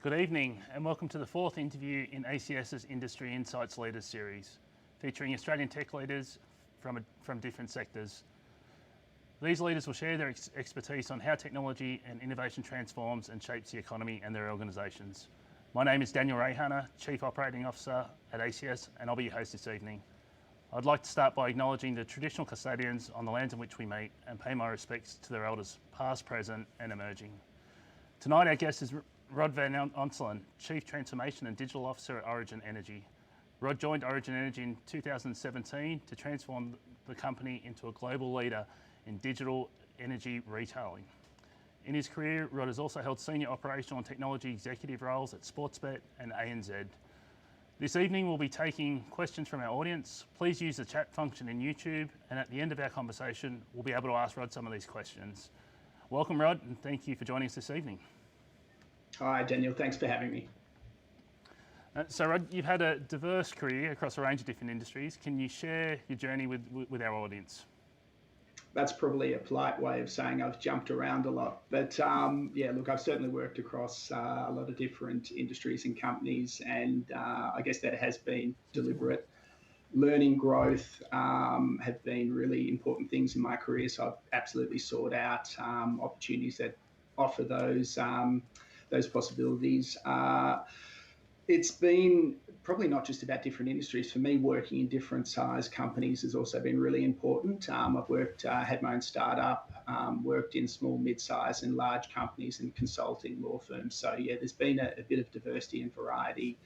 Good evening and welcome to the fourth interview in ACS's Industry Insights Leaders series, featuring Australian tech leaders from different sectors. These leaders will share their expertise on how technology and innovation transforms and shapes the economy and their organisations. My name is Daniel Rayhanna, Chief Operating Officer at ACS, and I'll be your host this evening. I'd like to start by acknowledging the traditional custodians on the lands in which we meet and pay my respects to their elders, past, present and emerging. Tonight our guest is Rod van Onselen, Chief Transformation and Digital Officer at Origin Energy. Rod joined Origin Energy in 2017 to transform the company into a global leader in digital energy retailing. In his career, Rod has also held senior operational and technology executive roles at Sportsbet and ANZ. This evening we'll be taking questions from our audience. Please use the chat function in YouTube, and at the end of our conversation we'll be able to ask Rod some of these questions. Welcome Rod, and thank you for joining us this evening. Hi Daniel, thanks for having me. So Rod, you've had a diverse career across a range of different industries. Can you share your journey with our audience? That's probably a polite way of saying I've jumped around a lot. But yeah, look, I've certainly worked across a lot of different industries and companies, and I guess that has been deliberate. Learning, growth have been really important things in my career, so I've absolutely sought out opportunities that offer those possibilities. It's been probably not just about different industries. For me, working in different size companies has also been really important. I've worked, had my own startup, worked in small, mid-size and large companies and consulting law firms. So yeah, there's been a bit of diversity and variety.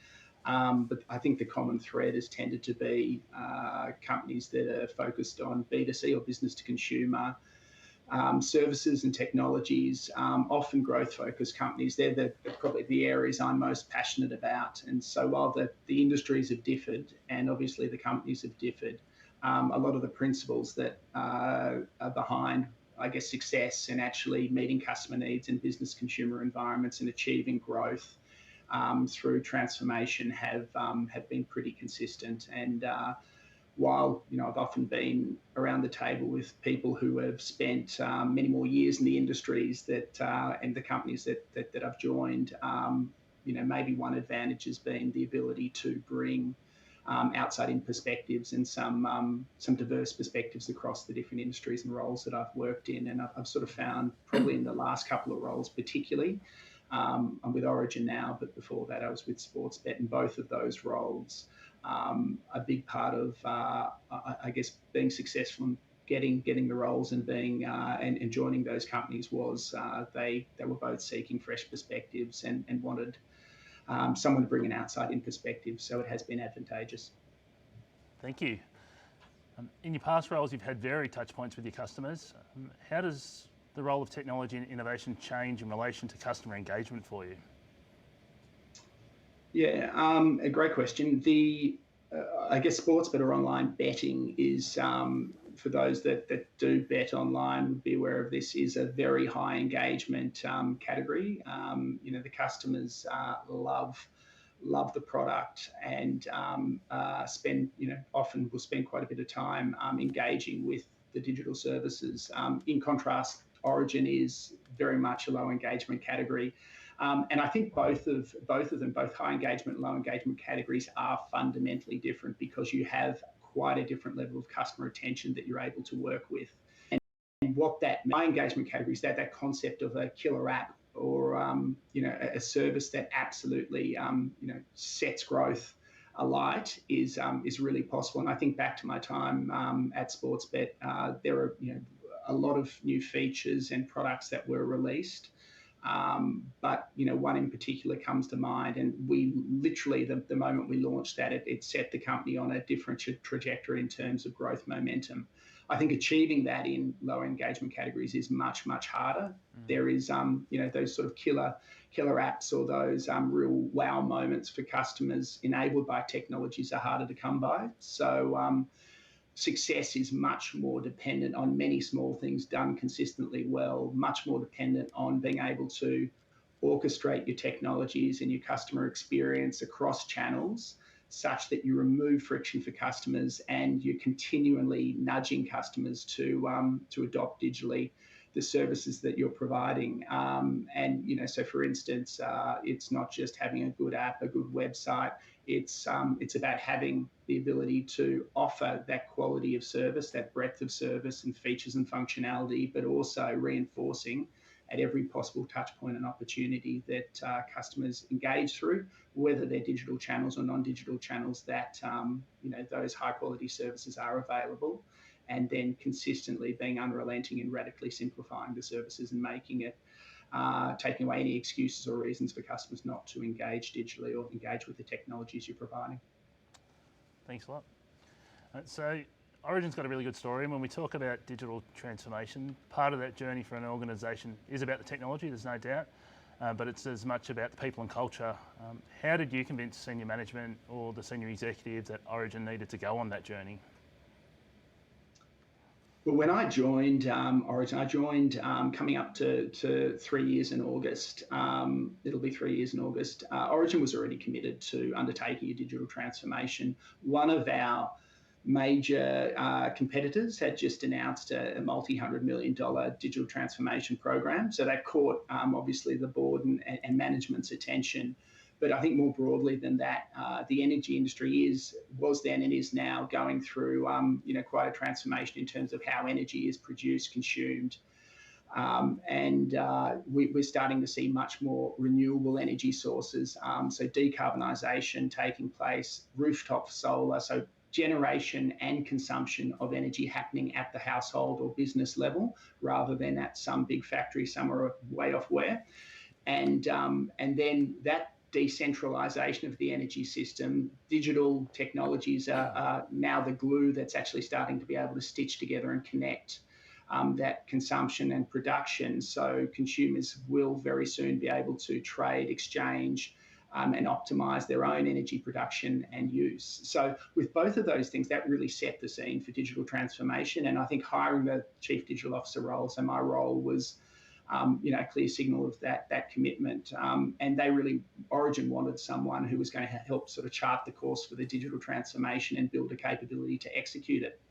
But I think the common thread has tended to be companies that are focused on B2C or business to consumer, services and technologies, often growth-focused companies. They're probably the areas I'm most passionate about. And so while the industries have differed, and obviously the companies have differed, a lot of the principles that are behind, I guess, success and actually meeting customer needs in business consumer environments and achieving growth through transformation have been pretty consistent. And while I've often been around the table with people who have spent many more years in the industries that and the companies that I've joined, maybe one advantage has been the ability to bring outside-in perspectives and some diverse perspectives across the different industries and roles that I've worked in. And I've sort of found, probably in the last couple of roles particularly, I'm with Origin now, but before that I was with Sportsbet, and both of those roles, a big part of, I guess, being successful in getting the roles and being and joining those companies was they were both seeking fresh perspectives and wanted someone to bring an outside-in perspective. So it has been advantageous. Thank you. In your past roles, you've had varied touch points with your customers. How does the role of technology and innovation change in relation to customer engagement for you? Yeah, a great question. I guess Sportsbet or online betting is, for those that do bet online would be aware of this, is a very high engagement category. The customers love the product and often will spend quite a bit of time engaging with the digital services. In contrast, Origin is very much a low engagement category. And I think both of them, both high engagement and low engagement categories, are fundamentally different because you have quite a different level of customer attention that you're able to work with. And what that high engagement categories, that concept of a killer app or a service that absolutely sets growth alight is really possible. And I think back to my time at Sportsbet, there are a lot of new features and products that were released. But one in particular comes to mind, and we literally, the moment we launched that, it set the company on a different trajectory in terms of growth momentum. I think achieving that in lower engagement categories is much, much harder. There is, those sort of killer apps or those real wow moments for customers enabled by technologies are harder to come by. So success is much more dependent on many small things done consistently well, much more dependent on being able to orchestrate your technologies and your customer experience across channels such that you remove friction for customers and you're continually nudging customers to adopt digitally. the services that you're providing. And so for instance, it's not just having a good app, a good website. It's about having the ability to offer that quality of service, that breadth of service and features and functionality, but also reinforcing at every possible touch point and opportunity that customers engage through, whether they're digital channels or non-digital channels, that those high quality services are available, and then consistently being unrelenting and radically simplifying the services and making it, taking away any excuses or reasons for customers not to engage digitally or engage with the technologies you're providing. Thanks a lot. So Origin's got a really good story, and when we talk about digital transformation, part of that journey for an organisation is about the technology, there's no doubt, but it's as much about the people and culture. How did you convince senior management or the senior executive that Origin needed to go on that journey? Well, when I joined Origin, I joined coming up to 3 years in August. It'll be 3 years in August. Origin was already committed to undertaking a digital transformation. One of our major competitors had just announced a multi-$100 million digital transformation program. So that caught obviously the board and management's attention. But I think more broadly than that, the energy industry was then and is now going through quite a transformation in terms of how energy is produced, consumed. We're starting to see much more renewable energy sources. So decarbonisation taking place, rooftop solar, so generation and consumption of energy happening at the household or business level rather than at some big factory somewhere way off where. And then that decentralisation of the energy system, digital technologies are now the glue that's actually starting to be able to stitch together and connect that consumption and production. So consumers will very soon be able to trade, exchange, and optimize their own energy production and use. So with both of those things, that really set the scene for digital transformation. And I think hiring the Chief Digital Officer role, so my role was a clear signal of that commitment. And Origin wanted someone who was going to help sort of chart the course for the digital transformation and build a capability to execute it.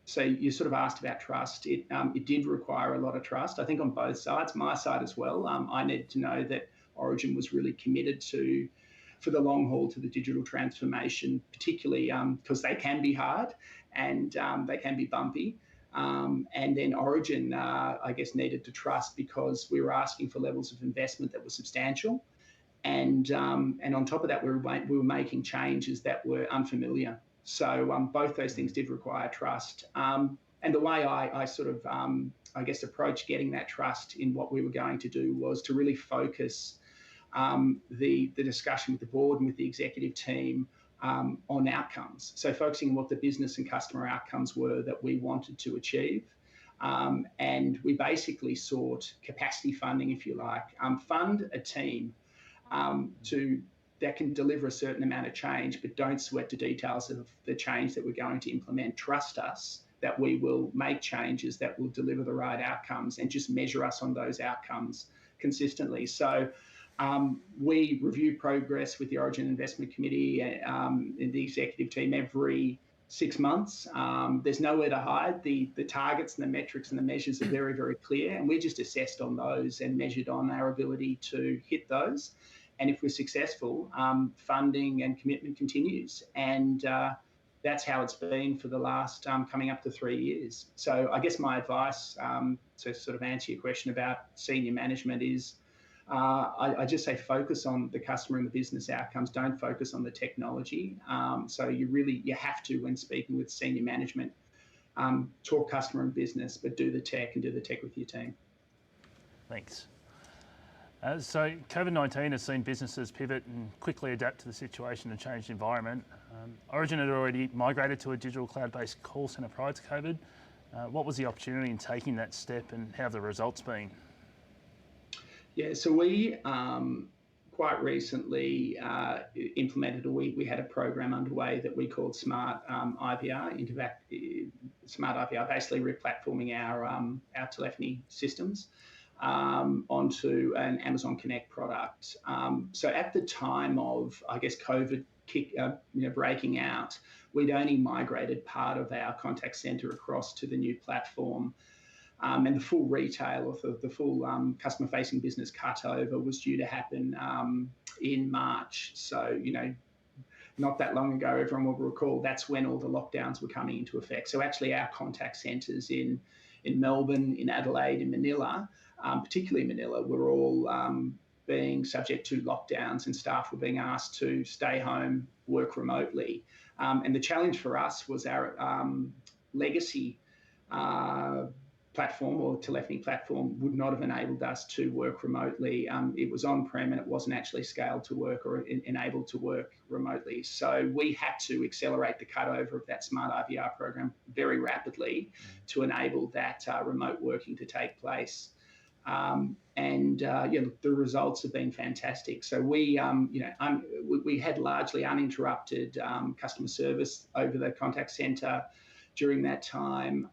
So you sort of asked about trust. It did require a lot of trust, I think, on both sides, my side as well. I needed to know that Origin was really committed for the long haul to the digital transformation, particularly because they can be hard and they can be bumpy. And then Origin, I guess, needed to trust because we were asking for levels of investment that were substantial. And on top of that, we were making changes that were unfamiliar. So both those things did require trust. And the way I sort of, I guess, approached getting that trust in what we were going to do was to really focus the discussion with the board and with the executive team on outcomes. So focusing on what the business and customer outcomes were that we wanted to achieve. And we basically sought capacity funding, if you like, fund a team that can deliver a certain amount of change, but don't sweat the details of the change that we're going to implement. Trust us that we will make changes that will deliver the right outcomes and just measure us on those outcomes consistently. So we review progress with the Origin Investment Committee and the executive team every 6 months. There's nowhere to hide. The targets and the metrics and the measures are very, very clear, and we just assessed on those and measured on our ability to hit those. And if we're successful, funding and commitment continues. And that's how it's been for the last coming up to 3 years. So I guess my advice to sort of answer your question about senior management is I just say focus on the customer and the business outcomes. Don't focus on the technology. So you have to, when speaking with senior management, talk customer and business, but do the tech and do the tech with your team. Thanks. So COVID-19 has seen businesses pivot and quickly adapt to the situation and changed environment. Origin had already migrated to a digital cloud-based call centre prior to COVID. What was the opportunity in taking that step, and how have the results been? Yeah, so we quite recently implemented, we had a program underway that we called Smart IVR, Smart IVR, basically replatforming our telephony systems onto an Amazon Connect product. So at the time of, I guess, COVID breaking out, we'd only migrated part of our contact center across to the new platform. And the full retail or the full customer-facing business cutover was due to happen in March. So, not that long ago, everyone will recall that's when all the lockdowns were coming into effect. So actually our contact centres in Melbourne, in Adelaide, in Manila, particularly Manila, were all being subject to lockdowns, and staff were being asked to stay home, work remotely. And the challenge for us was our legacy platform or telephony platform would not have enabled us to work remotely. It was on-prem and it wasn't actually scaled to work or enabled to work remotely. So we had to accelerate the cutover of that Smart IVR program very rapidly to enable that remote working to take place. The results have been fantastic. So we had largely uninterrupted customer service over the contact centre during that time,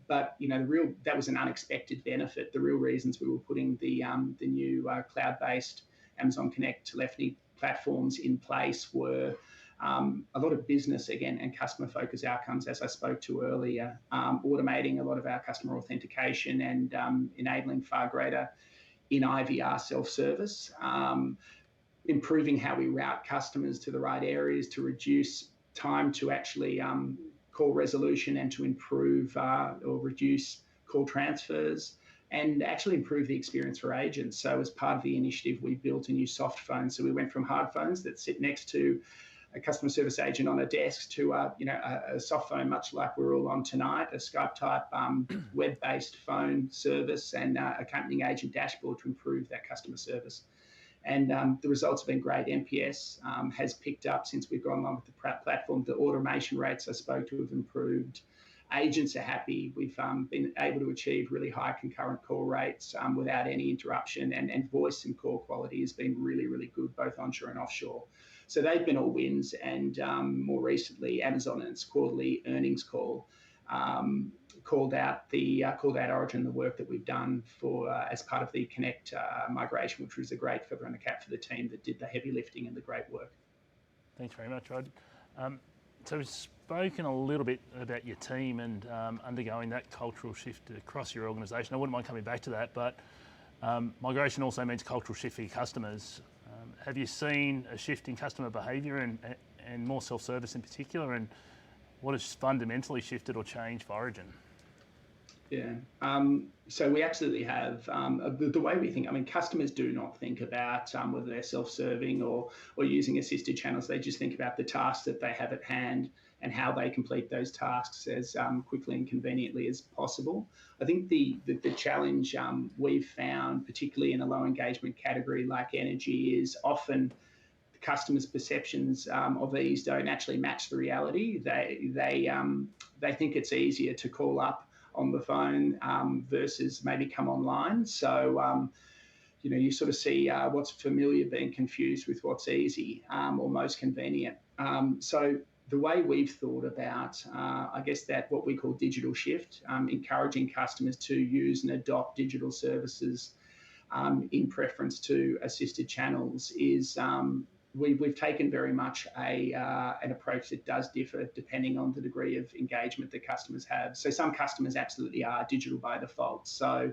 but that was an unexpected benefit. The real reasons we were putting the new cloud-based Amazon Connect telephony platforms in place were a lot of business again and customer-focused outcomes, as I spoke to earlier, automating a lot of our customer authentication and enabling far greater in IVR self-service, improving how we route customers to the right areas to reduce time to actually call resolution and to improve or reduce call transfers and actually improve the experience for agents. So as part of the initiative, we built a new soft phone. So we went from hard phones that sit next to a customer service agent on a desk to a soft phone, much like we're all on tonight, a Skype type web-based phone service and accompanying agent dashboard to improve that customer service. And the results have been great. NPS has picked up since we've gone along with the platform. The automation rates I spoke to have improved. Agents are happy. We've been able to achieve really high concurrent call rates without any interruption, and voice and call quality has been really, really good, both onshore and offshore. So they've been all wins. And more recently, Amazon in its quarterly earnings call called out Origin, the work that we've done for as part of the Connect migration, which was a great feather in the cap for the team that did the heavy lifting and the great work. Thanks very much, Rod. So we've spoken a little bit about your team and undergoing that cultural shift across your organisation. I wouldn't mind coming back to that, but migration also means cultural shift for your customers. Have you seen a shift in customer behaviour and more self-service in particular, and what has fundamentally shifted or changed for Origin? Yeah, so we absolutely have. The way we think, customers do not think about whether they're self-serving or using assisted channels. They just think about the tasks that they have at hand and how they complete those tasks as quickly and conveniently as possible. I think the challenge we've found, particularly in a low engagement category like energy, is often customers' perceptions of ease don't actually match the reality. They think it's easier to call up on the phone versus maybe come online. So you sort of see what's familiar being confused with what's easy or most convenient. So the way we've thought about, I guess, that what we call digital shift, encouraging customers to use and adopt digital services in preference to assisted channels is we've taken very much an approach that does differ depending on the degree of engagement that customers have. So some customers absolutely are digital by default. So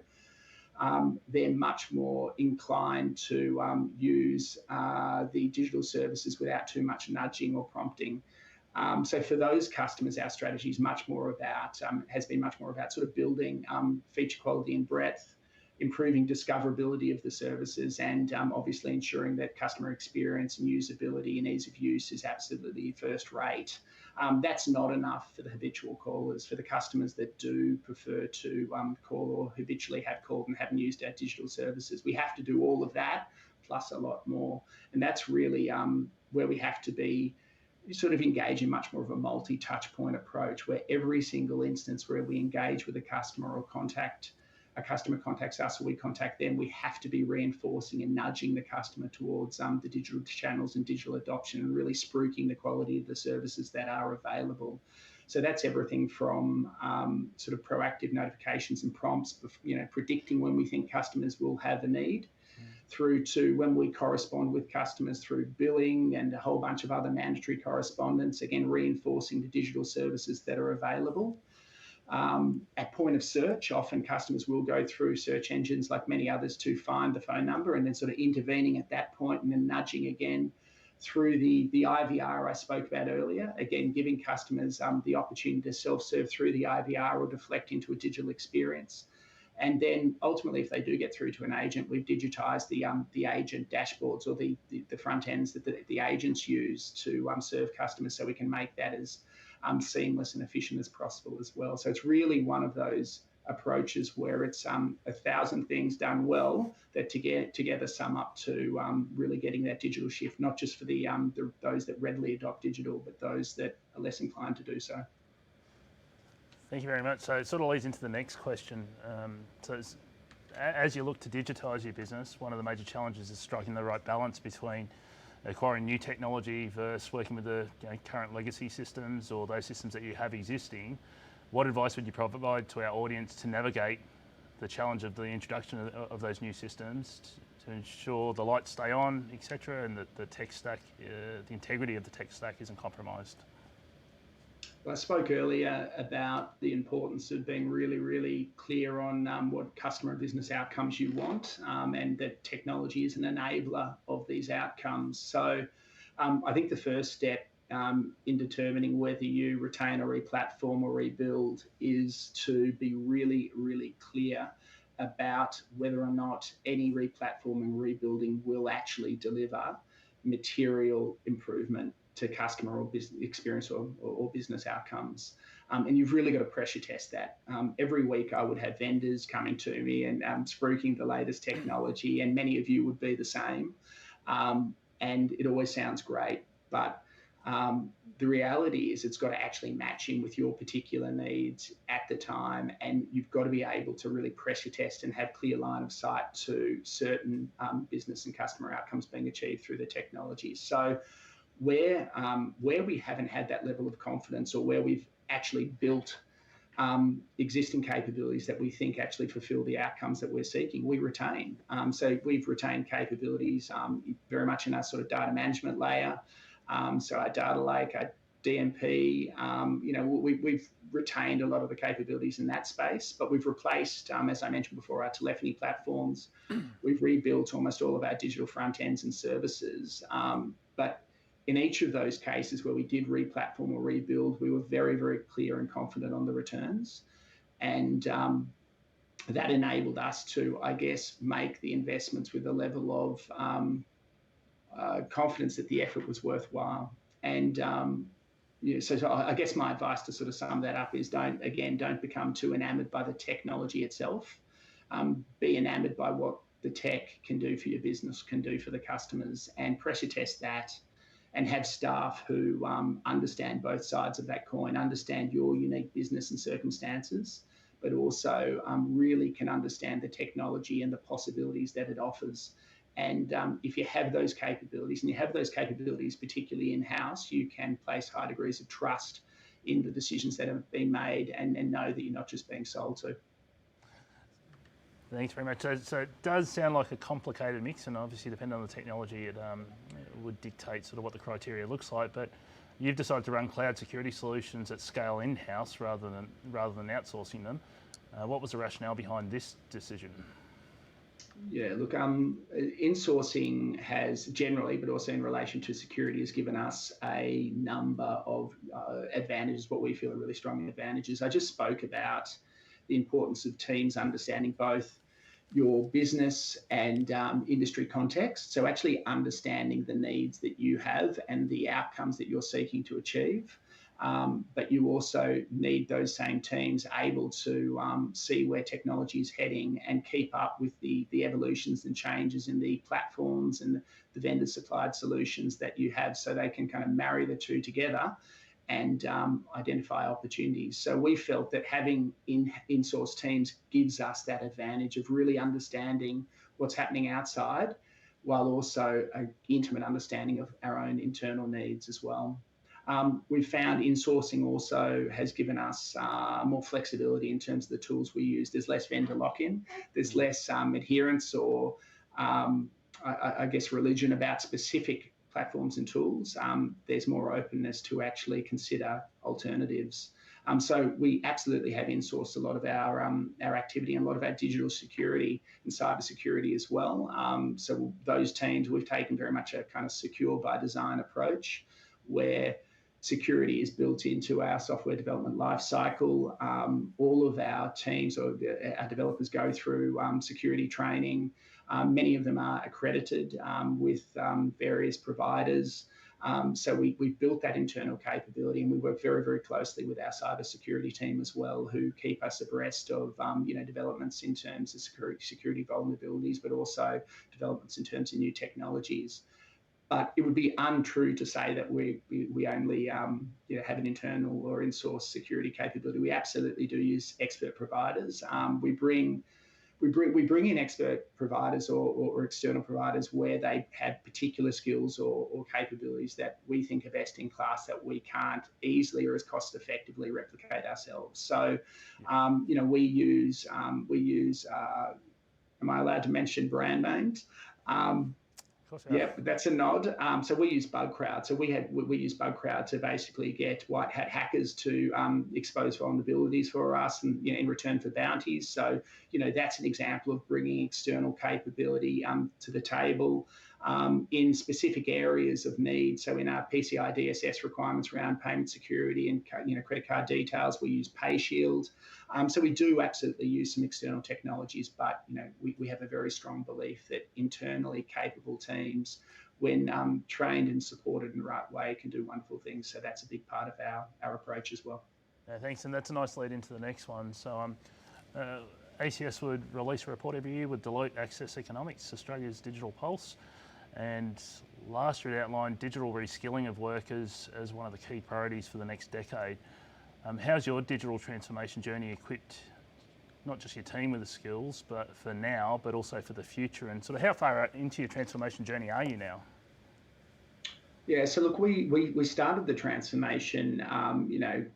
they're much more inclined to use the digital services without too much nudging or prompting. So for those customers, our strategy is has been much more about sort of building feature quality and breadth, improving discoverability of the services, and obviously ensuring that customer experience and usability and ease of use is absolutely first rate. That's not enough for the habitual callers. For the customers that do prefer to call or habitually have called and haven't used our digital services, we have to do all of that plus a lot more. And that's really where we have to be sort of engage in much more of a multi-touch point approach, where every single instance where we engage with a customer or a customer contacts us or we contact them, we have to be reinforcing and nudging the customer towards the digital channels and digital adoption and really spruiking the quality of the services that are available. So that's everything from sort of proactive notifications and prompts, predicting when we think customers will have a need, through to when we correspond with customers through billing and a whole bunch of other mandatory correspondence, again, reinforcing the digital services that are available. At point of search, often customers will go through search engines like many others to find the phone number, and then sort of intervening at that point and then nudging again through the IVR I spoke about earlier, again, giving customers the opportunity to self-serve through the IVR or deflect into a digital experience. And then ultimately, if they do get through to an agent, we've digitized the agent dashboards or the front ends that the agents use to serve customers, so we can make that as seamless and efficient as possible as well. So it's really one of those approaches where it's 1,000 things done well that together sum up to really getting that digital shift, not just for those that readily adopt digital, but those that are less inclined to do so. Thank you very much. So it sort of leads into the next question. As you look to digitise your business, one of the major challenges is striking the right balance between acquiring new technology versus working with the current legacy systems or those systems that you have existing. What advice would you provide to our audience to navigate the challenge of the introduction of those new systems to ensure the lights stay on, etc., and that the tech stack, the integrity of the tech stack isn't compromised? I spoke earlier about the importance of being really, really clear on what customer and business outcomes you want, and that technology is an enabler of these outcomes. So I think the first step in determining whether you retain or replatform or rebuild is to be really, really clear about whether or not any replatforming or rebuilding will actually deliver material improvement to customer or business experience or business outcomes. And you've really got to pressure test that. Every week I would have vendors coming to me and spruiking the latest technology, and many of you would be the same. And it always sounds great, but the reality is it's got to actually match in with your particular needs at the time, and you've got to be able to really pressure test and have clear line of sight to certain business and customer outcomes being achieved through the technology. So where we haven't had that level of confidence, or where we've actually built existing capabilities that we think actually fulfill the outcomes that we're seeking, we retain. So we've retained capabilities very much in our sort of data management layer. So our data lake, our DMP, we've retained a lot of the capabilities in that space, but we've replaced, as I mentioned before, our telephony platforms. We've rebuilt almost all of our digital front ends and services. But in each of those cases where we did replatform or rebuild, we were very, very clear and confident on the returns. And that enabled us to, I guess, make the investments with a level of confidence that the effort was worthwhile. And so I guess my advice to sort of sum that up is don't become too enamored by the technology itself. Be enamored by what the tech can do for your business, can do for the customers, and pressure test that, and have staff who understand both sides of that coin, understand your unique business and circumstances, but also really can understand the technology and the possibilities that it offers. And if you have those capabilities, and you have those capabilities particularly in-house, you can place high degrees of trust in the decisions that have been made, and know that you're not just being sold to. Thanks very much. So it does sound like a complicated mix, and obviously depending on the technology, it would dictate sort of what the criteria looks like. But you've decided to run cloud security solutions at scale in-house rather than outsourcing them. What was the rationale behind this decision? Yeah, look, insourcing has generally, but also in relation to security, has given us a number of advantages, what we feel are really strong advantages. I just spoke about the importance of teams understanding both your business and industry context. So actually understanding the needs that you have and the outcomes that you're seeking to achieve. But you also need those same teams able to see where technology is heading and keep up with the evolutions and changes in the platforms and the vendor supplied solutions that you have, so they can kind of marry the two together and identify opportunities. So we felt that having in-source teams gives us that advantage of really understanding what's happening outside, while also an intimate understanding of our own internal needs as well. We've found insourcing also has given us more flexibility in terms of the tools we use. There's less vendor lock-in, there's less adherence or I guess religion about specific platforms and tools. There's more openness to actually consider alternatives. So we absolutely have insourced a lot of our activity and a lot of our digital security and cyber security as well. So those teams, we've taken very much a kind of secure by design approach where security is built into our software development lifecycle. All of our teams or our developers go through security training. Many of them are accredited with various providers. So we've built that internal capability, and we work very, very closely with our cybersecurity team as well, who keep us abreast of developments in terms of security vulnerabilities, but also developments in terms of new technologies. But it would be untrue to say that we only have an internal or in-source security capability. We absolutely do use expert providers. We bring in expert providers or external providers where they have particular skills or capabilities that we think are best in class that we can't easily or as cost effectively replicate ourselves. So, we use. Am I allowed to mention brand names? Yeah, that's a nod. So we use BugCrowd. So we use BugCrowd to basically get white hat hackers to expose vulnerabilities for us, and in return for bounties. So that's an example of bringing external capability to the table in specific areas of need. So in our PCI DSS requirements around payment security and credit card details, we use PayShield. So we do absolutely use some external technologies, but we have a very strong belief that internally capable teams, when trained and supported in the right way, can do wonderful things. So that's a big part of our approach as well. Yeah, thanks, and that's a nice lead into the next one. So ACS would release a report every year with Deloitte Access Economics, Australia's digital pulse. And last year it outlined digital reskilling of workers as one of the key priorities for the next decade. How's your digital transformation journey equipped not just your team with the skills, but for now, but also for the future? And sort of how far into your transformation journey are you now? Yeah, so look, we started the transformation,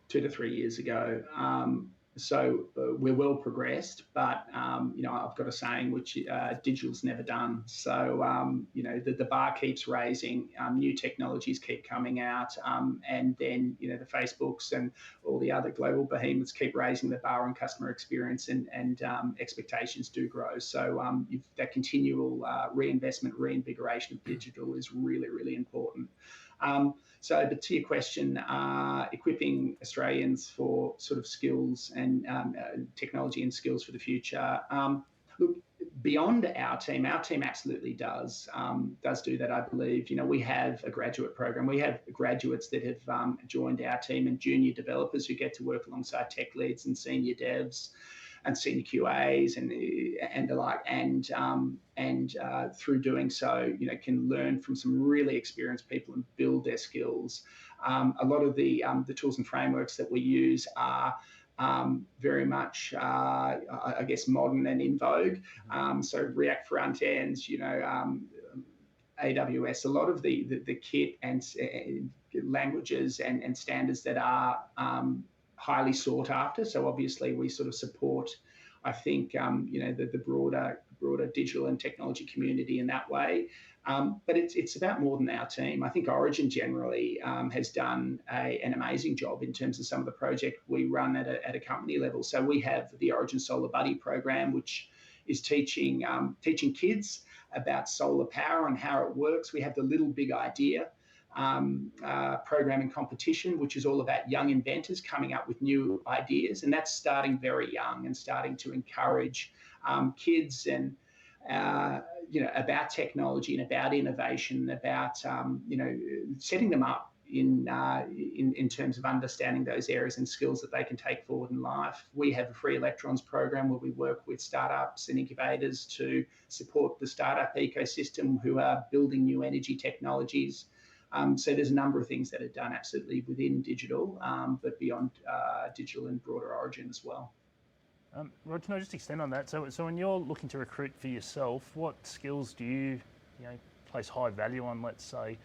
2 to 3 years ago. So we're well progressed, but I've got a saying which digital's never done. So the bar keeps raising, new technologies keep coming out, and then the Facebooks and all the other global behemoths keep raising the bar on customer experience, and expectations do grow. So that continual reinvestment, reinvigoration of digital is really, really important. But to your question, equipping Australians for sort of skills and technology and skills for the future. Look, beyond our team absolutely does do that, I believe. We have a graduate program. We have graduates that have joined our team, and junior developers who get to work alongside tech leads and senior devs and senior QAs and the like, and through doing so, can learn from some really experienced people and build their skills. A lot of the tools and frameworks that we use are very much, I guess, modern and in vogue. So React front ends, AWS, a lot of the kit and languages and standards that are highly sought after. So obviously we sort of support, I think, the broader digital and technology community in that way. But it's about more than our team. I think Origin generally has done an amazing job in terms of some of the project we run at a company level. So we have the Origin Solar Buddy program, which is teaching kids about solar power and how it works. We have the Little Big Idea program and competition, which is all about young inventors coming up with new ideas, and that's starting very young and starting to encourage kids and about technology and about innovation, about setting them up in terms of understanding those areas and skills that they can take forward in life. We have a Free Electrons program where we work with startups and incubators to support the startup ecosystem who are building new energy technologies. So there's a number of things that are done absolutely within digital, but beyond digital and broader Origin as well. Rod, can I just extend on that? So when you're looking to recruit for yourself, what skills do you place high value on, let's say,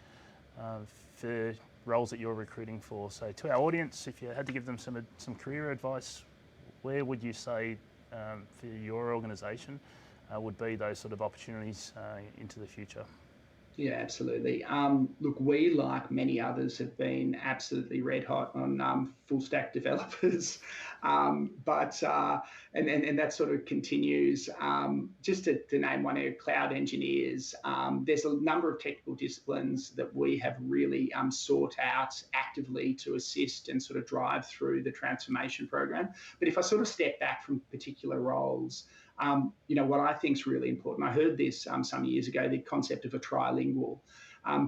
for roles that you're recruiting for? So to our audience, if you had to give them some career advice, where would you say for your organisation would be those sort of opportunities into the future? Yeah, absolutely. Look, we, like many others, have been absolutely red hot on full stack developers, but and that sort of continues. Just to name one area, cloud engineers. There's a number of technical disciplines that we have really sought out actively to assist and sort of drive through the transformation program. But if I sort of step back from particular roles, what I think is really important, I heard this some years ago, the concept of a trilingual.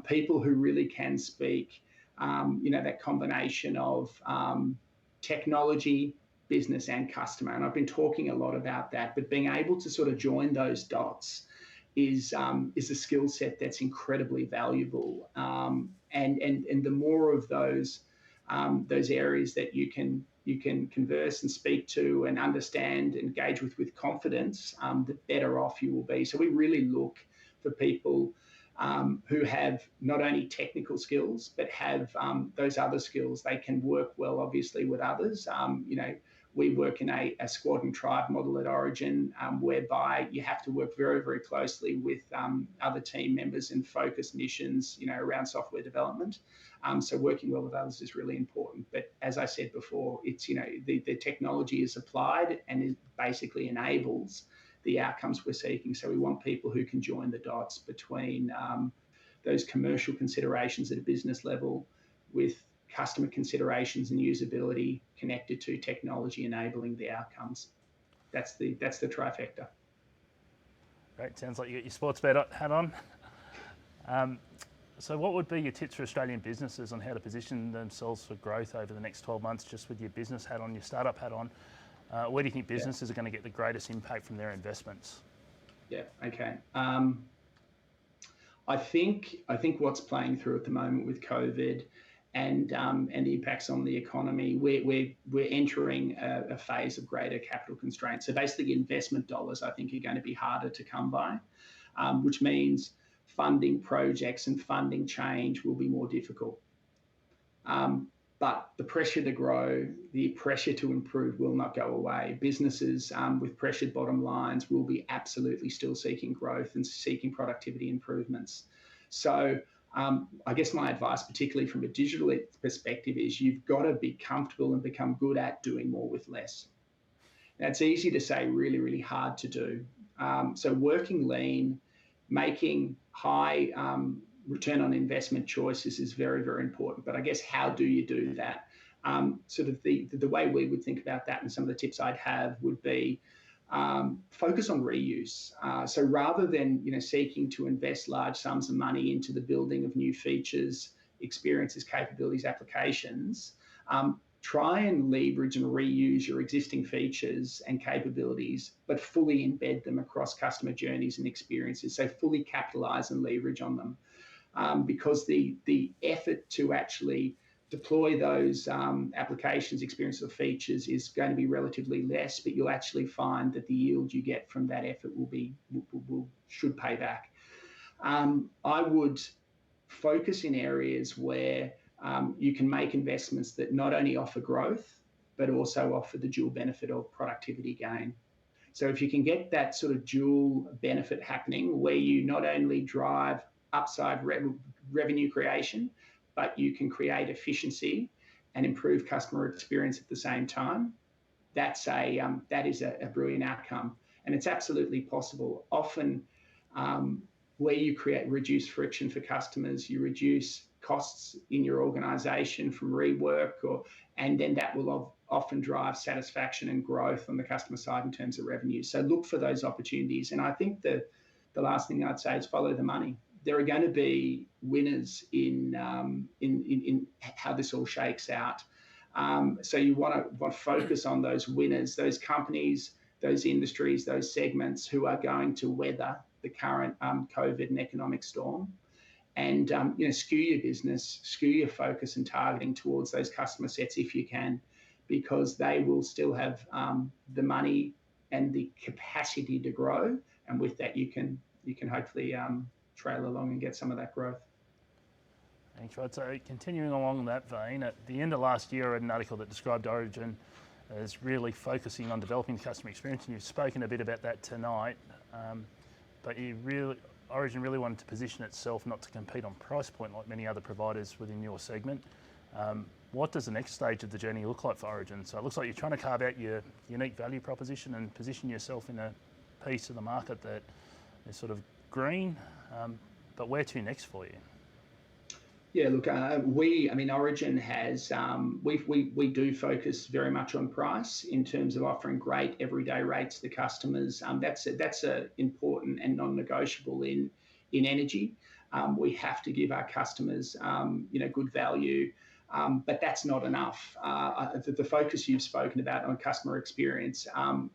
People who really can speak, that combination of technology, business, and customer. And I've been talking a lot about that, but being able to sort of join those dots is a skill set that's incredibly valuable. And the more of those areas that you can converse and speak to and understand, engage with confidence, the better off you will be. So we really look for people who have not only technical skills, but have those other skills. They can work well, obviously, with others. We work in a squad and tribe model at Origin, whereby you have to work very, very closely with other team members and focus missions, around software development. So working well with others is really important. But as I said before, it's, the technology is applied and it basically enables the outcomes we're seeking. So we want people who can join the dots between those commercial considerations at a business level with customer considerations and usability connected to technology enabling the outcomes. That's the trifecta. Great. Sounds like you got your sports bet hat on. So what would be your tips for Australian businesses on how to position themselves for growth over the next 12 months, just with your business hat on, your startup hat on? Where do you think businesses are going to get the greatest impact from their investments? Yeah, okay. I think what's playing through at the moment with COVID and the impacts on the economy, we're entering a phase of greater capital constraints. So basically, investment dollars, I think, are going to be harder to come by, which means funding projects and funding change will be more difficult. But the pressure to grow, the pressure to improve will not go away. Businesses with pressured bottom lines will be absolutely still seeking growth and seeking productivity improvements. So I guess my advice, particularly from a digital perspective, is you've got to be comfortable and become good at doing more with less. Now, it's easy to say, really, really hard to do. So working lean, making high return on investment choices is very, very important. But I guess, how do you do that? Sort of the way we would think about that, and some of the tips I'd have would be focus on reuse. So rather than seeking to invest large sums of money into the building of new features, experiences, capabilities, applications, try and leverage and reuse your existing features and capabilities, but fully embed them across customer journeys and experiences. So fully capitalize and leverage on them. Because the effort to actually deploy those applications, experiences, or features is going to be relatively less, but you'll actually find that the yield you get from that effort should pay back. I would focus in areas where you can make investments that not only offer growth, but also offer the dual benefit of productivity gain. So if you can get that sort of dual benefit happening, where you not only drive upside revenue creation, but you can create efficiency and improve customer experience at the same time, that is a brilliant outcome. And it's absolutely possible. Often where you reduce friction for customers, you reduce costs in your organization from rework, and then that will often drive satisfaction and growth on the customer side in terms of revenue. So look for those opportunities. And I think the last thing I'd say is follow the money. There are going to be winners in how this all shakes out. So you want to focus on those winners, those companies, those industries, those segments who are going to weather the current COVID and economic storm. And skew your business, skew your focus and targeting towards those customer sets if you can, because they will still have the money and the capacity to grow. And with that, you can hopefully trail along and get some of that growth. Thanks, Rod. So continuing along that vein, at the end of last year, I read an article that described Origin as really focusing on developing the customer experience, and you've spoken a bit about that tonight. But you really, Origin really wanted to position itself not to compete on price point like many other providers within your segment. What does the next stage of the journey look like for Origin? So it looks like you're trying to carve out your unique value proposition and position yourself in a piece of the market that is sort of green, but where to next for you? Yeah, look, Origin has, we do focus very much on price in terms of offering great everyday rates to customers. That's a important and non-negotiable in energy. We have to give our customers, good value. But that's not enough. The focus you've spoken about on customer experience,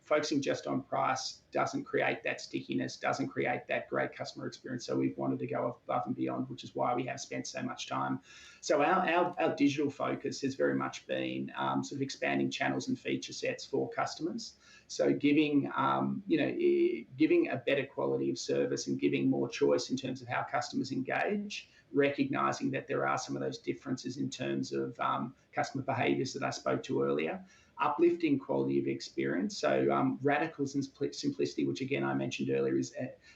focusing just on price doesn't create that stickiness, doesn't create that great customer experience. So we've wanted to go above and beyond, which is why we have spent so much time. So our digital focus has very much been sort of expanding channels and feature sets for customers. So giving a better quality of service and giving more choice in terms of how customers engage, recognizing that there are some of those differences in terms of customer behaviours that I spoke to earlier, uplifting quality of experience. So radical simplicity, which again I mentioned earlier, is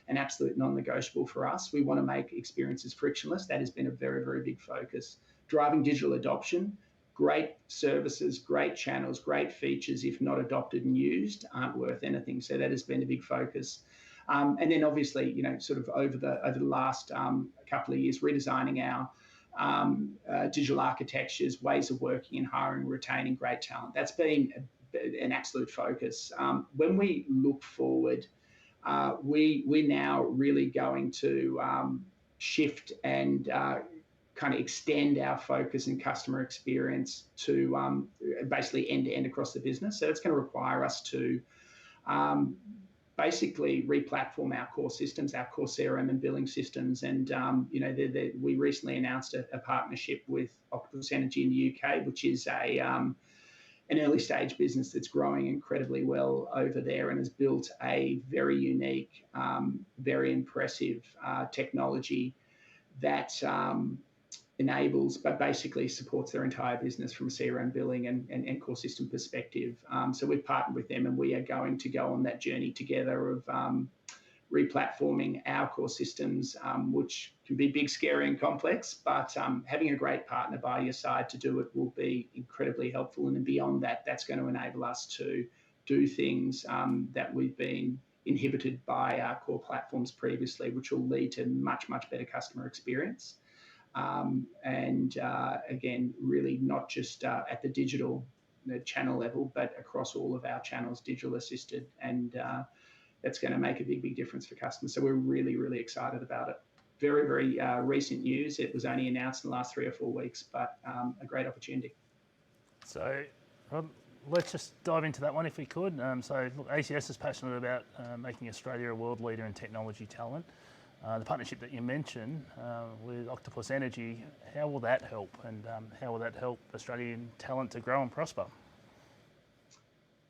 an absolute non-negotiable for us. We want to make experiences frictionless. That has been a very, very big focus. Driving digital adoption, great services, great channels, great features, if not adopted and used, aren't worth anything. So that has been a big focus. And then obviously, sort of over the last couple of years, redesigning our digital architectures, ways of working and hiring and retaining great talent. That's been an absolute focus. When we look forward, we're now really going to shift and kind of extend our focus and customer experience to basically end-to-end across the business. So it's going to require us to basically re-platform our core systems, our core CRM and billing systems. And, we recently announced a partnership with Octopus Energy in the UK, which is an early stage business that's growing incredibly well over there and has built a very unique, very impressive technology that enables, but basically supports their entire business from a CRM billing and core system perspective. So we've partnered with them and we are going to go on that journey together of re-platforming our core systems, which can be big, scary and complex, but having a great partner by your side to do it will be incredibly helpful. And then beyond that, that's going to enable us to do things that we've been inhibited by our core platforms previously, which will lead to much, much better customer experience. Again, really not just at the digital channel level, but across all of our channels, digital assisted, and that's going to make a big, big difference for customers. So we're really, really excited about it. Very, very recent news. It was only announced in the last 3 or 4 weeks, but a great opportunity. So let's just dive into that one if we could. So look, ACS is passionate about making Australia a world leader in technology talent. The partnership that you mentioned with Octopus Energy, how will that help? And how will that help Australian talent to grow and prosper?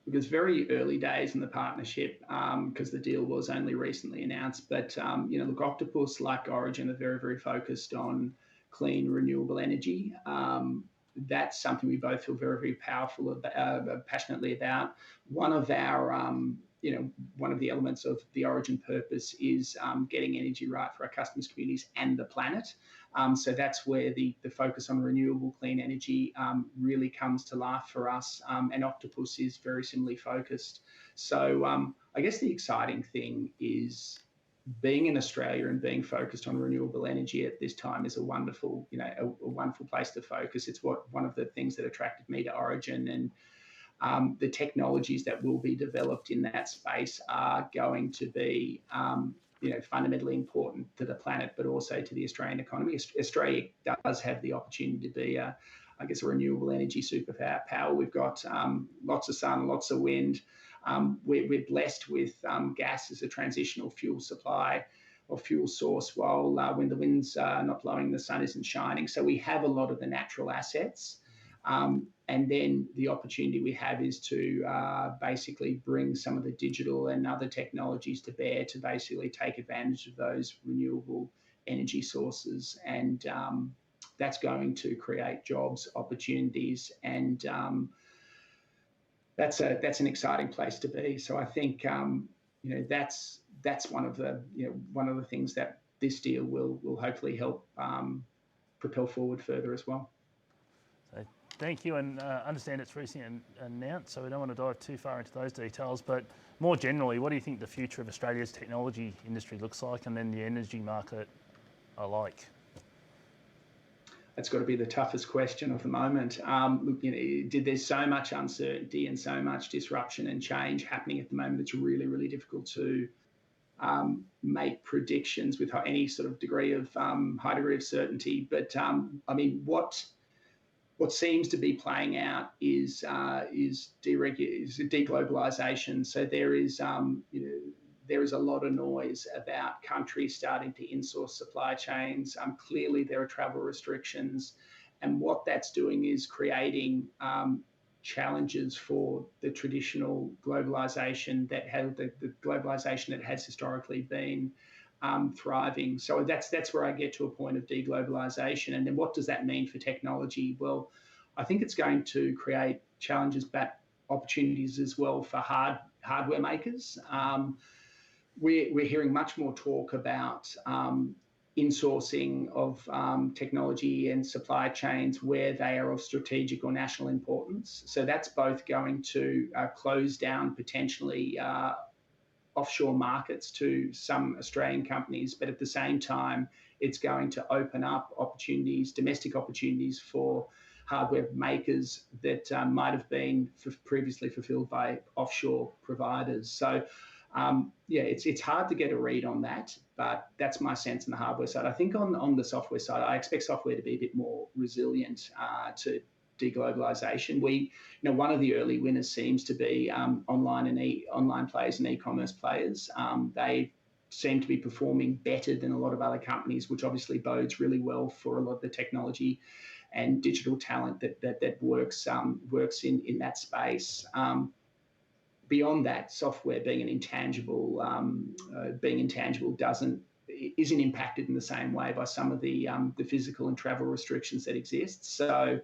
Because very early days in the partnership, because the deal was only recently announced. But look, Octopus, like Origin, are very, very focused on clean, renewable energy. That's something we both feel very, very passionately about. One of the elements of the Origin purpose is getting energy right for our customers, communities, and the planet. So that's where the focus on renewable, clean energy really comes to life for us. And Octopus is very similarly focused. So I guess the exciting thing is being in Australia and being focused on renewable energy at this time is a wonderful place to focus. It's one of the things that attracted me to Origin, and the technologies that will be developed in that space are going to be fundamentally important to the planet, but also to the Australian economy. Australia does have the opportunity to be a renewable energy superpower. We've got lots of sun, lots of wind. We're blessed with gas as a transitional fuel supply or fuel source, while when the wind's not blowing, the sun isn't shining. So we have a lot of the natural assets. And then the opportunity we have is to basically bring some of the digital and other technologies to bear to basically take advantage of those renewable energy sources. And that's going to create jobs, opportunities, and that's an exciting place to be. So I think that's one of the things that this deal will hopefully help propel forward further as well. So thank you, and understand it's recently announced, so we don't want to dive too far into those details, but more generally, what do you think the future of Australia's technology industry looks like, and then the energy market alike? That's got to be the toughest question of the moment. Look, there's so much uncertainty and so much disruption and change happening at the moment. It's really, really difficult to make predictions with any sort of degree of high degree of certainty. But I mean, what seems to be playing out is deglobalization. So there is there is a lot of noise about countries starting to insource supply chains. Clearly, there are travel restrictions, and what that's doing is creating challenges for the traditional globalization that has historically been thriving. So that's where I get to a point of deglobalization. And then what does that mean for technology? Well, I think it's going to create challenges, but opportunities as well for hardware makers. We're hearing much more talk about insourcing of technology and supply chains where they are of strategic or national importance. So that's both going to close down potentially offshore markets to some Australian companies, but at the same time, it's going to open up opportunities, domestic opportunities for hardware makers that might have been previously fulfilled by offshore providers. So it's hard to get a read on that, but that's my sense on the hardware side. I think on the software side, I expect software to be a bit more resilient to deglobalization. One of the early winners seems to be online players and e-commerce players. They seem to be performing better than a lot of other companies, which obviously bodes really well for a lot of the technology and digital talent that works in that space. Beyond that, software being intangible isn't impacted in the same way by some of the physical and travel restrictions that exist. So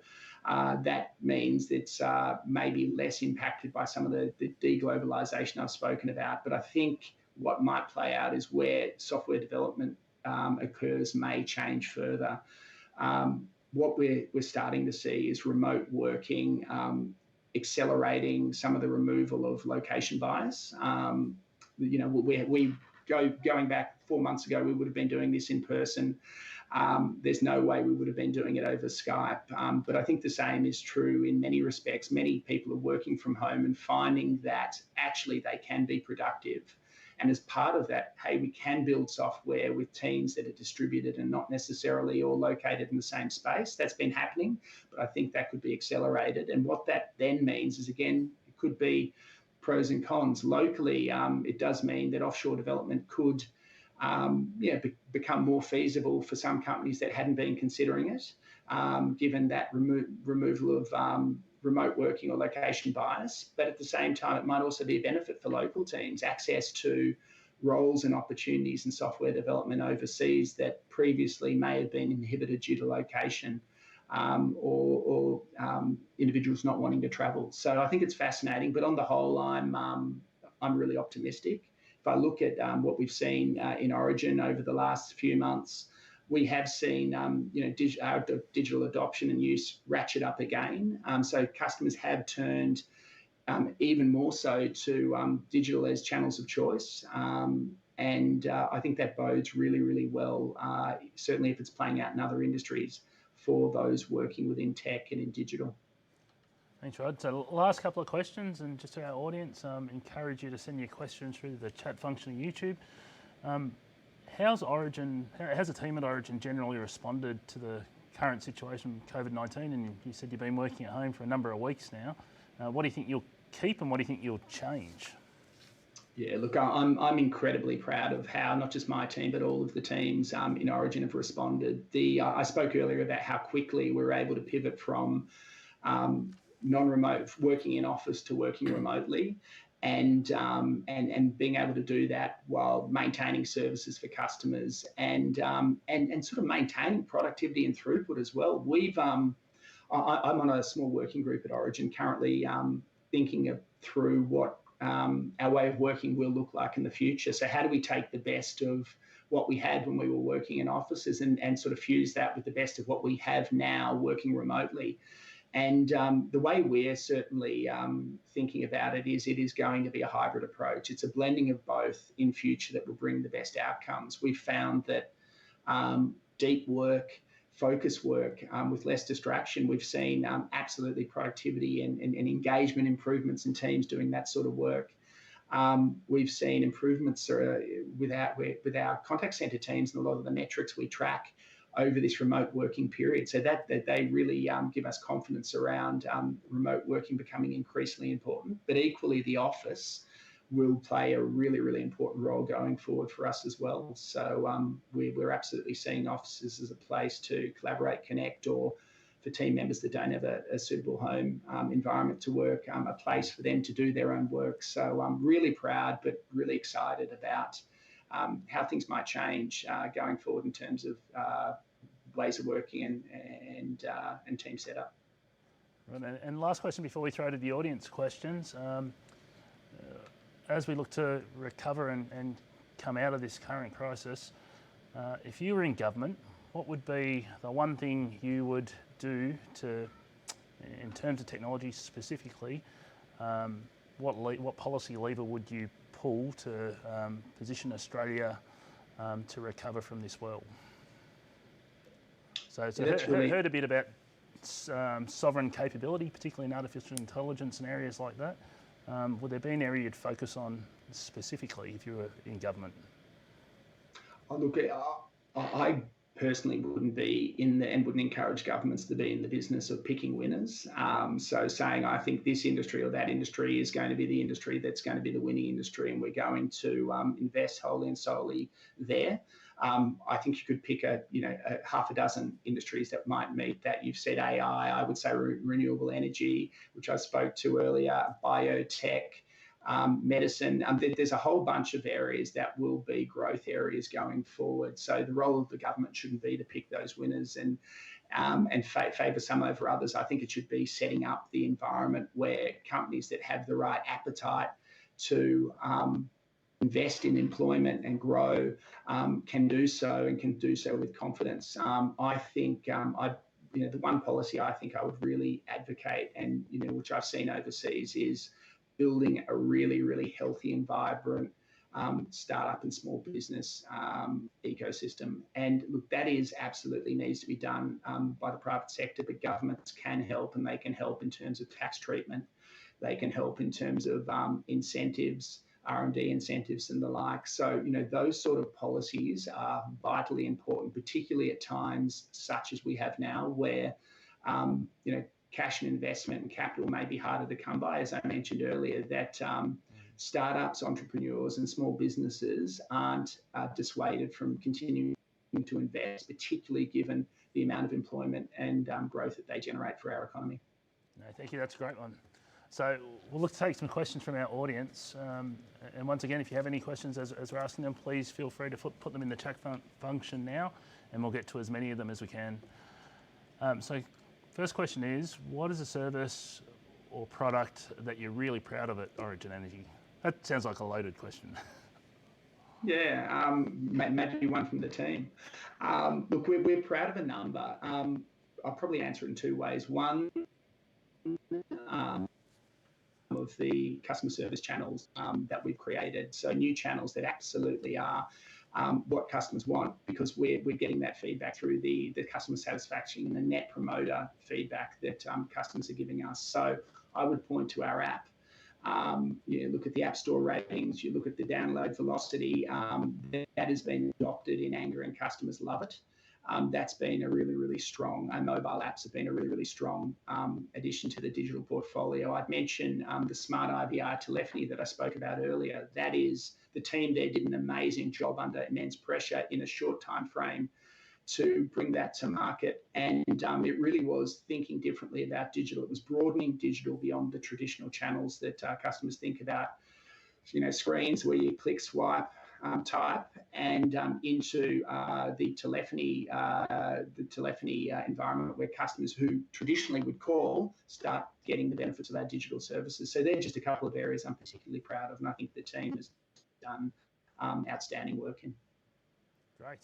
that means it's maybe less impacted by some of the deglobalization I've spoken about. But I think what might play out is where software development occurs may change further. What we're starting to see is remote working accelerating some of the removal of location bias. Going back 4 months ago, we would have been doing this in person. There's no way we would have been doing it over Skype. But I think the same is true in many respects. Many people are working from home and finding that actually they can be productive. And as part of that, hey, we can build software with teams that are distributed and not necessarily all located in the same space. That's been happening, but I think that could be accelerated. And what that then means is, again, it could be pros and cons. Locally, it does mean that offshore development could become more feasible for some companies that hadn't been considering it, given that removal of remote working or location bias. But at the same time, it might also be a benefit for local teams, access to roles and opportunities in software development overseas that previously may have been inhibited due to location or individuals not wanting to travel. So I think it's fascinating. But on the whole, I'm really optimistic. If I look at what we've seen in Origin over the last few months, we have seen our digital adoption and use ratchet up again. So customers have turned even more so to digital as channels of choice. And I think that bodes really, really well, certainly if it's playing out in other industries for those working within tech and in digital. Thanks, Rod. So last couple of questions, and just to our audience, encourage you to send your questions through the chat function of YouTube. How's the team at Origin generally responded to the current situation with COVID-19? And you said you've been working at home for a number of weeks now. What do you think you'll keep and what do you think you'll change? Yeah, look, I'm incredibly proud of how not just my team, but all of the teams in Origin have responded. I spoke earlier about how quickly we were able to pivot from non-remote working in office to working remotely. And being able to do that while maintaining services for customers and sort of maintaining productivity and throughput as well. I'm on a small working group at Origin currently thinking through what our way of working will look like in the future. So how do we take the best of what we had when we were working in offices and sort of fuse that with the best of what we have now working remotely? And the way we're certainly thinking about it is going to be a hybrid approach. It's a blending of both in future that will bring the best outcomes. We've found that deep work, focus work with less distraction, we've seen absolutely productivity and engagement improvements in teams doing that sort of work. We've seen improvements with our contact center teams and a lot of the metrics we track over this remote working period. So that they really give us confidence around remote working becoming increasingly important. But equally, the office will play a really, really important role going forward for us as well. So we're absolutely seeing offices as a place to collaborate, connect, or for team members that don't have a suitable home environment to work, a place for them to do their own work. So I'm really proud, but really excited about how things might change going forward in terms of ways of working and team setup. Right, and last question before we throw to the audience questions. As we look to recover and come out of this current crisis, if you were in government, what would be the one thing you would do to, in terms of technology specifically, what policy lever would you pull to position Australia to recover from this whirl? So heard a bit about sovereign capability, particularly in artificial intelligence and areas like that. Would there be an area you'd focus on specifically if you were in government? Look, I personally wouldn't be in and wouldn't encourage governments to be in the business of picking winners. So saying I think this industry or that industry is going to be the industry that's going to be the winning industry and we're going to invest wholly and solely there. I think you could pick a half a dozen industries that might meet that. You've said AI, I would say renewable energy, which I spoke to earlier, biotech, medicine. There's a whole bunch of areas that will be growth areas going forward. So the role of the government shouldn't be to pick those winners and favour some over others. I think it should be setting up the environment where companies that have the right appetite to invest in employment and grow can do so and can do so with confidence. I think the one policy I think I would really advocate and which I've seen overseas is building a really, really healthy and vibrant startup and small business ecosystem. And look, that is absolutely needs to be done by the private sector, but governments can help, and they can help in terms of tax treatment. They can help in terms of incentives, R&D incentives and the like. So, those sort of policies are vitally important, particularly at times such as we have now where, cash and investment and capital may be harder to come by. As I mentioned earlier, that startups, entrepreneurs and small businesses aren't dissuaded from continuing to invest, particularly given the amount of employment and growth that they generate for our economy. No, thank you. That's a great one. So we'll look to take some questions from our audience. And once again, if you have any questions as we're asking them, please feel free to put them in the chat function now, and we'll get to as many of them as we can. So first question is, what is a service or product that you're really proud of at Origin Energy? That sounds like a loaded question. Yeah, maybe one from the team. Look, we're proud of a number. I'll probably answer it in two ways. One, of the customer service channels that we've created. So new channels that absolutely are what customers want, because we're getting that feedback through the customer satisfaction and the net promoter feedback that customers are giving us. So I would point to our app. You look at the App Store ratings, you look at the download velocity, that has been adopted in anger and customers love it. That's been a really, really strong, mobile apps have been a really, really strong addition to the digital portfolio. I'd mention the smart IVR telephony that I spoke about earlier. That is, the team there did an amazing job under immense pressure in a short time frame to bring that to market. And it really was thinking differently about digital. It was broadening digital beyond the traditional channels that customers think about, screens where you click, swipe, type and into the telephony environment where customers who traditionally would call start getting the benefits of our digital services. So they're just a couple of areas I'm particularly proud of, and I think the team has done outstanding work in. Great.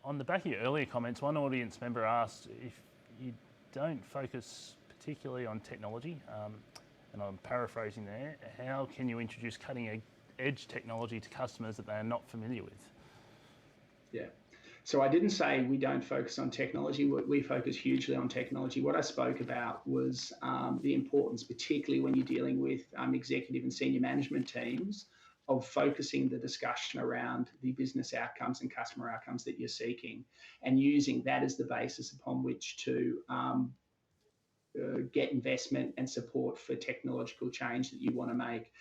On the back of your earlier comments, one audience member asked if you don't focus particularly on technology, and I'm paraphrasing there, how can you introduce cutting-edge technology to customers that they are not familiar with? Yeah. So I didn't say we don't focus on technology. We focus hugely on technology. What I spoke about was the importance, particularly when you're dealing with executive and senior management teams, of focusing the discussion around the business outcomes and customer outcomes that you're seeking, and using that as the basis upon which to get investment and support for technological change that you want to make.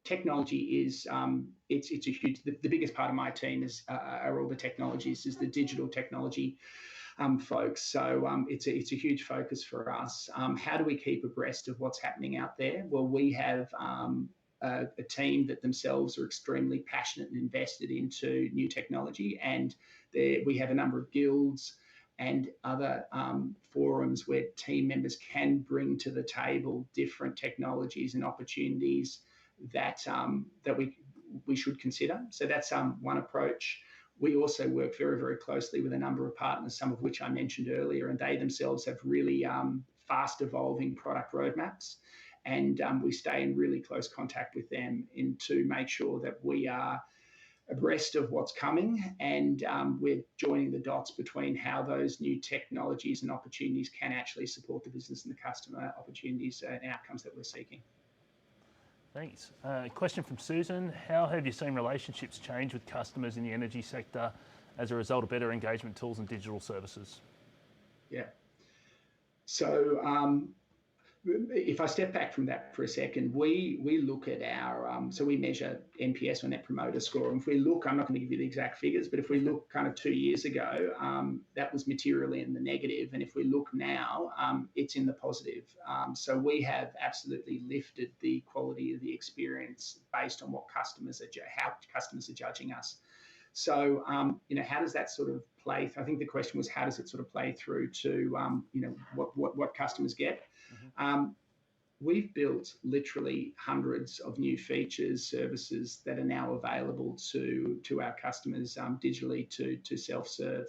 Technology is it's a huge. The biggest part of my team are all the technologies, is the digital technology folks. So it's a huge focus for us. How do we keep abreast of what's happening out there? Well, we have a team that themselves are extremely passionate and invested into new technology, and we have a number of guilds and other forums where team members can bring to the table different technologies and opportunities that we should consider. So that's one approach. We also work very, very closely with a number of partners, some of which I mentioned earlier, and they themselves have really fast evolving product roadmaps. And we stay in really close contact with them to make sure that we are abreast of what's coming, and we're joining the dots between how those new technologies and opportunities can actually support the business and the customer opportunities and outcomes that we're seeking. Thanks. Question from Susan. How have you seen relationships change with customers in the energy sector as a result of better engagement tools and digital services? Yeah. So if I step back from that for a second, we look at so we measure NPS or Net Promoter Score. And if we look, I'm not going to give you the exact figures, but if we look kind of 2 years ago, that was materially in the negative. And if we look now, it's in the positive. So we have absolutely lifted the quality of the experience based on how customers are judging us. So, how does that sort of play? I think the question was, how does it sort of play through to, what customers get? Mm-hmm. We've built literally hundreds of new features, services that are now available to our customers digitally to self-serve.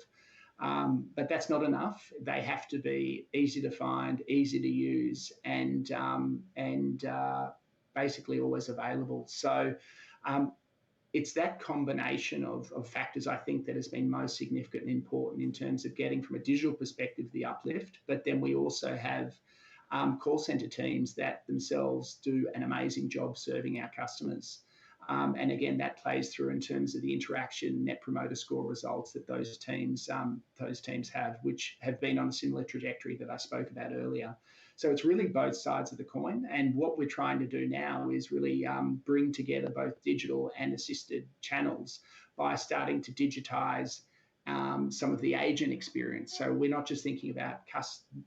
But that's not enough. They have to be easy to find, easy to use, and basically always available. So it's that combination of factors, I think, that has been most significant and important in terms of getting, from a digital perspective, the uplift. But then we also have call center teams that themselves do an amazing job serving our customers. And again, that plays through in terms of the interaction Net Promoter Score results that those teams have, which have been on a similar trajectory that I spoke about earlier. So it's really both sides of the coin. And what we're trying to do now is really bring together both digital and assisted channels by starting to digitize some of the agent experience. So we're not just thinking about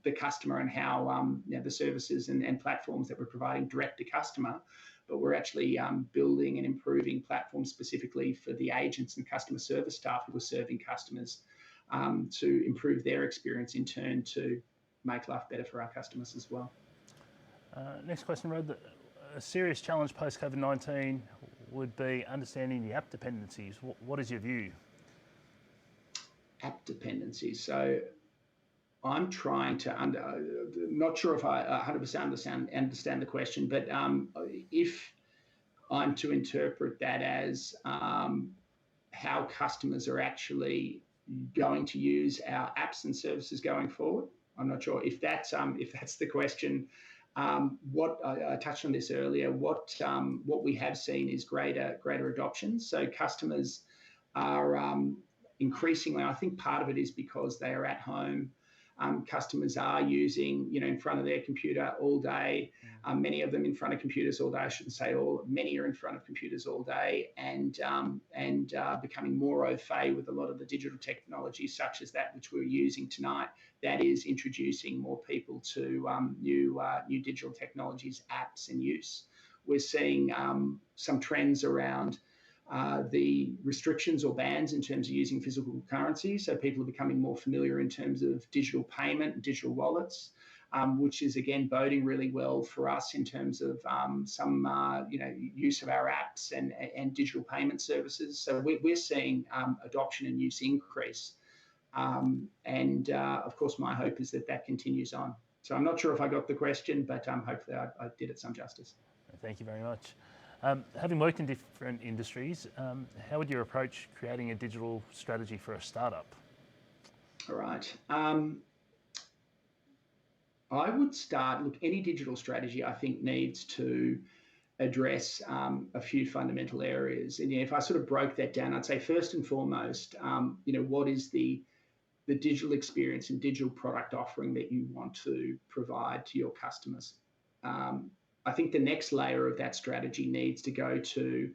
the customer and how the services and platforms that we're providing direct to customer, but we're actually building and improving platforms specifically for the agents and customer service staff who are serving customers to improve their experience, in turn to make life better for our customers as well. Next question, Rod. A serious challenge post-COVID-19 would be understanding the app dependencies. What is your view? App dependencies. So I'm trying to not sure if I 100% understand the question, but if I'm to interpret that as how customers are actually going to use our apps and services going forward, I'm not sure if that's the question. What I touched on this earlier. What we have seen is greater adoption. So customers are increasingly, I think part of it is because they are at home. Customers are using, in front of their computer all day. Many of them in front of computers all day. I shouldn't say all. Many are in front of computers all day, and becoming more au fait with a lot of the digital technology, such as that which we're using tonight. That is introducing more people to new digital technologies, apps, and use. We're seeing some trends around the restrictions or bans in terms of using physical currency. So people are becoming more familiar in terms of digital payment and digital wallets, which is again boding really well for us in terms of some use of our apps and digital payment services. So we're seeing adoption and use increase. Of course, my hope is that continues on. So I'm not sure if I got the question, but hopefully I did it some justice. Thank you very much. Having worked in different industries, how would you approach creating a digital strategy for a startup? All right. I would start, look, any digital strategy I think needs to address a few fundamental areas. And if I sort of broke that down, I'd say first and foremost, what is the digital experience and digital product offering that you want to provide to your customers? I think the next layer of that strategy needs to go to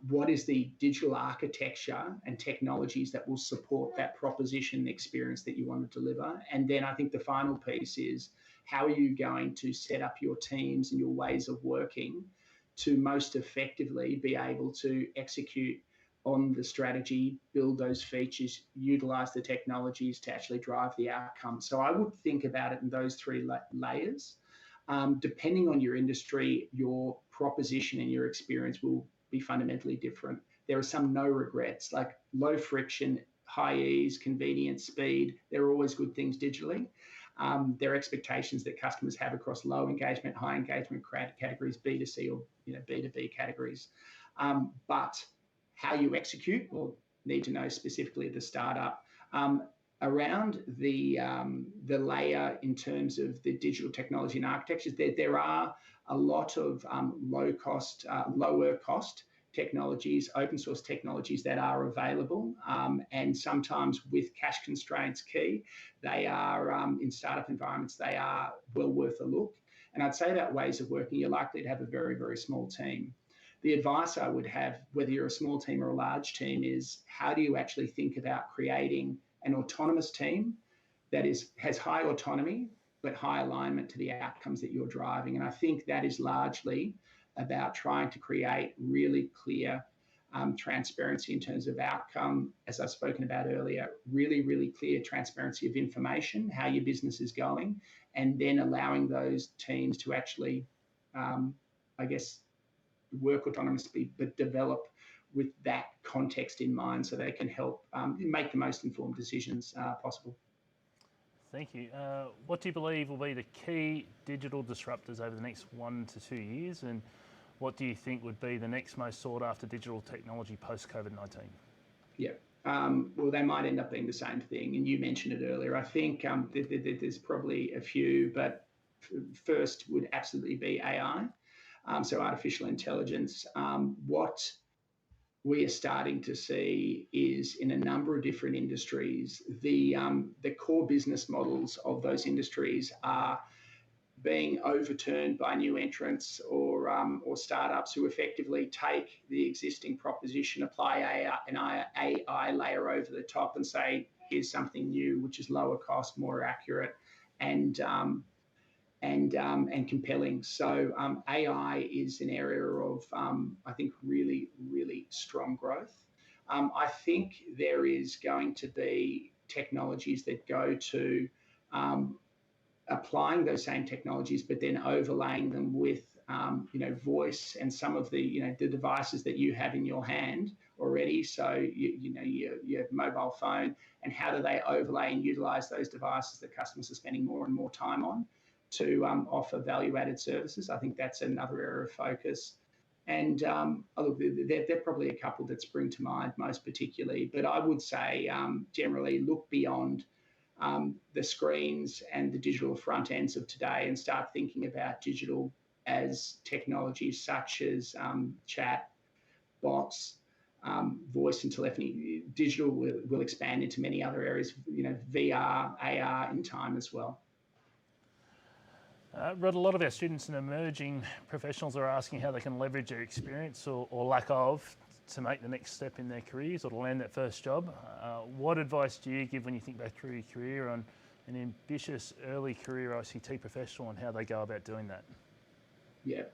what is the digital architecture and technologies that will support that proposition experience that you want to deliver. And then I think the final piece is how are you going to set up your teams and your ways of working to most effectively be able to execute on the strategy, build those features, utilize the technologies to actually drive the outcome. So I would think about it in those three layers. Depending on your industry, your proposition and your experience will be fundamentally different. There are some no regrets, like low friction, high ease, convenience, speed. They're always good things digitally. There are expectations that customers have across low engagement, high engagement categories, B2C or B2B categories. But how you execute, we'll need to know specifically at the startup. Around the layer in terms of the digital technology and architectures, there are a lot of lower cost technologies, open source technologies that are available, and sometimes with cash constraints key, they are in startup environments, they are well worth a look. And I'd say about ways of working, you're likely to have a very, very small team. The advice I would have, whether you're a small team or a large team, is how do you actually think about creating an autonomous team that has high autonomy but high alignment to the outcomes that you're driving. And I think that is largely about trying to create really clear transparency in terms of outcome, as I've spoken about earlier, really, really clear transparency of information, how your business is going, and then allowing those teams to actually, work autonomously, but develop with that context in mind so they can help make the most informed decisions possible. Thank you. What do you believe will be the key digital disruptors over the next 1 to 2 years, and what do you think would be the next most sought after digital technology post-COVID-19? Yeah, well, they might end up being the same thing, and you mentioned it earlier. I think there's probably a few, but first would absolutely be AI, so artificial intelligence. What we are starting to see is in a number of different industries, the core business models of those industries are being overturned by new entrants or startups who effectively take the existing proposition, apply an AI layer over the top and say, here's something new, which is lower cost, more accurate, and compelling. So AI is an area of, I think, really, really strong growth. I think there is going to be technologies that go to applying those same technologies, but then overlaying them with voice and some of the devices that you have in your hand already. So your mobile phone, and how do they overlay and utilize those devices that customers are spending more and more time on to offer value-added services. I think that's another area of focus. And look, there are probably a couple that spring to mind most particularly, but I would say generally look beyond the screens and the digital front ends of today and start thinking about digital as technologies such as chat, bots, voice and telephony. Digital will expand into many other areas, VR, AR in time as well. Rod, a lot of our students and emerging professionals are asking how they can leverage their experience or lack of to make the next step in their careers or to land that first job. What advice do you give when you think back through your career on an ambitious early career ICT professional and how they go about doing that? Yeah,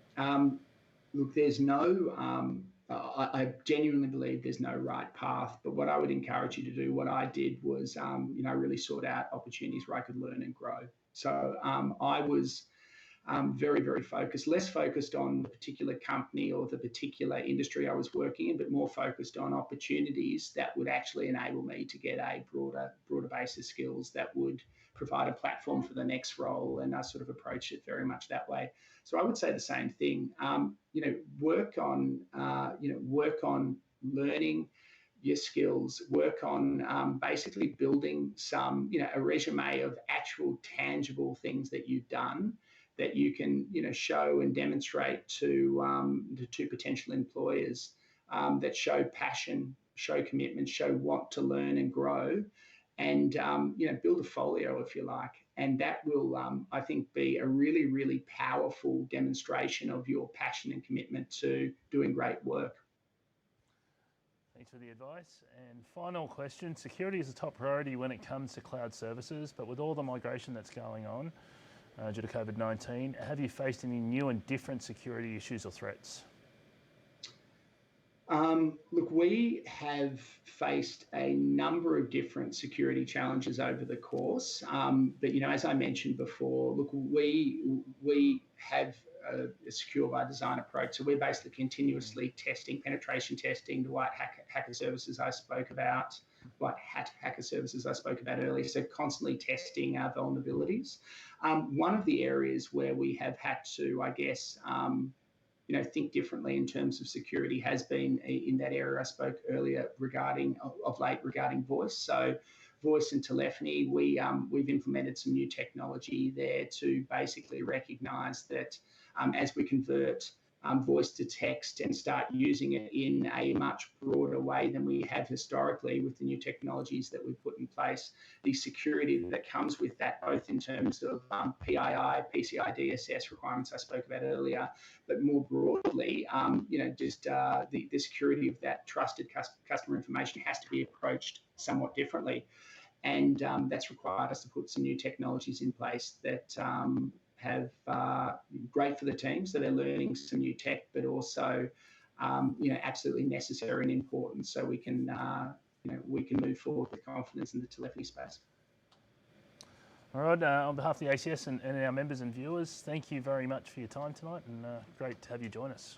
Look, there's no, I genuinely believe there's no right path. But what I would encourage you to do, what I did was, really sort out opportunities where I could learn and grow. So I was very, very focused, less focused on the particular company or the particular industry I was working in, but more focused on opportunities that would actually enable me to get a broader base of skills that would provide a platform for the next role. And I sort of approached it very much that way. So I would say the same thing. Work on learning your skills, work on basically building a resume of actual tangible things that you've done that you can, show and demonstrate to potential employers, that show passion, show commitment, show want to learn and grow, and build a folio if you like, and that will, I think, be a really, really powerful demonstration of your passion and commitment to doing great work. Thanks for the advice. And final question, security is a top priority when it comes to cloud services, but with all the migration that's going on due to COVID-19, have you faced any new and different security issues or threats? Look, we have faced a number of different security challenges over the course, but as I mentioned before, look, we have a secure by design approach. So we're basically continuously testing, penetration testing, the white hacker services I spoke about, white hat hacker services I spoke about earlier. So constantly testing our vulnerabilities. One of the areas where we have had to, I guess, think differently in terms of security has been in that area I spoke earlier regarding voice. So voice and telephony, we've implemented some new technology there to basically recognize that as we convert voice to text and start using it in a much broader way than we have historically with the new technologies that we've put in place, the security that comes with that, both in terms of PII, PCI DSS requirements I spoke about earlier, but more broadly, the security of that trusted customer information has to be approached somewhat differently. And that's required us to put some new technologies in place that have great for the team, so they're learning some new tech, but also absolutely necessary and important, so we can move forward with confidence in the telephony space. All right, on behalf of the ACS and our members and viewers, thank you very much for your time tonight, and great to have you join us.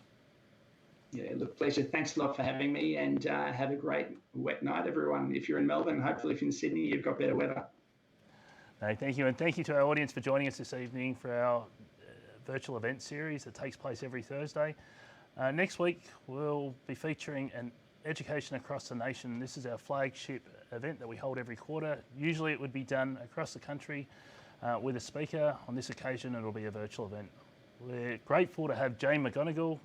Yeah, look, pleasure. Thanks a lot for having me, and have a great wet night, everyone. If you're in Melbourne, hopefully if you're in Sydney, you've got better weather. No, thank you, and thank you to our audience for joining us this evening for our virtual event series that takes place every Thursday. Next week, we'll be featuring an education across the nation. This is our flagship event that we hold every quarter. Usually it would be done across the country with a speaker. On this occasion, it'll be a virtual event. We're grateful to have Jane McGonigal,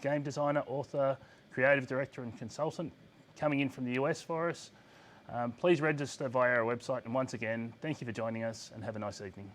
game designer, author, creative director and consultant, coming in from the US for us. Please register via our website, and once again, thank you for joining us and have a nice evening.